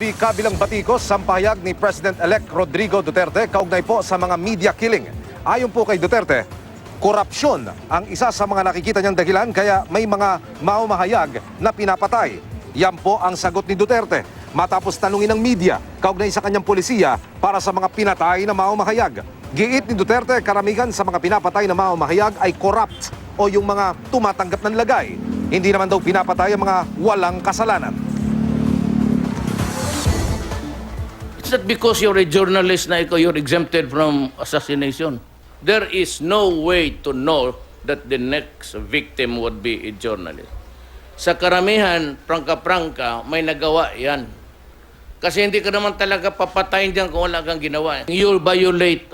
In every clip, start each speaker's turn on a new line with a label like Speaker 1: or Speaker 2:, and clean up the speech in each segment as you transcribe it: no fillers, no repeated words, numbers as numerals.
Speaker 1: Ako'y kabilang batikos sa pahayag ni President-elect Rodrigo Duterte kaugnay po sa mga media killing. Ayon po kay Duterte, korupsyon ang isa sa mga nakikita niyang dahilan kaya may mga mamamahayag na pinapatay. Yan po ang sagot ni Duterte matapos tanungin ng media kaugnay sa kanyang polisiya para sa mga pinatay na mamamahayag. Giit ni Duterte, karamihan sa mga pinapatay na mamamahayag ay corrupt o yung mga tumatanggap ng lagay. Hindi naman daw pinapatay ang mga walang kasalanan.
Speaker 2: It's not because you're a journalist na ikaw, you're exempted from assassination. There is no way to know that the next victim would be a journalist. Sa karamihan, prangka-prangka, may nagawa yan. Kasi hindi ka naman talaga papatayin dyan kung wala kang ginawa. You'll violate.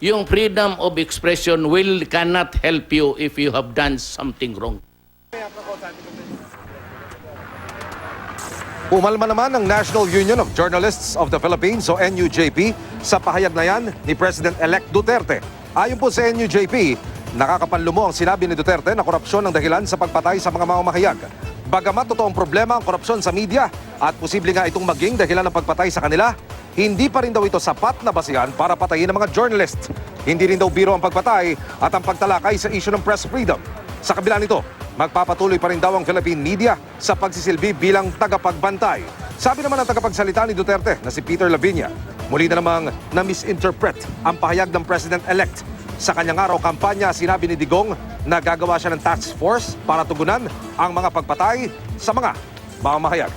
Speaker 2: Yung freedom of expression cannot help you if you have done something wrong.
Speaker 1: Umalma naman ang National Union of Journalists of the Philippines o NUJP sa pahayag na yan ni President-elect Duterte. Ayon po sa NUJP, nakakapanlumo ang sinabi ni Duterte na korupsyon ang dahilan sa pagpatay sa mga mamamahayag. Bagamat totoong problema ang korupsyon sa media at posible nga itong maging dahilan ng pagpatay sa kanila, hindi pa rin daw ito sapat na basihan para patayin ang mga journalists. Hindi rin daw biro ang pagpatay at ang pagtalakay sa issue ng press freedom. Sa kabila nito, magpapatuloy pa rin daw ang Philippine media sa pagsisilbi bilang tagapagbantay. Sabi naman ng tagapagsalita ni Duterte na si Peter Lavinia, muli na namang na-misinterpret ang pahayag ng President-elect. Sa kanyang araw kampanya, sinabi ni Digong na gagawa siya ng task force para tugunan ang mga pagpatay sa mga mamamahayag.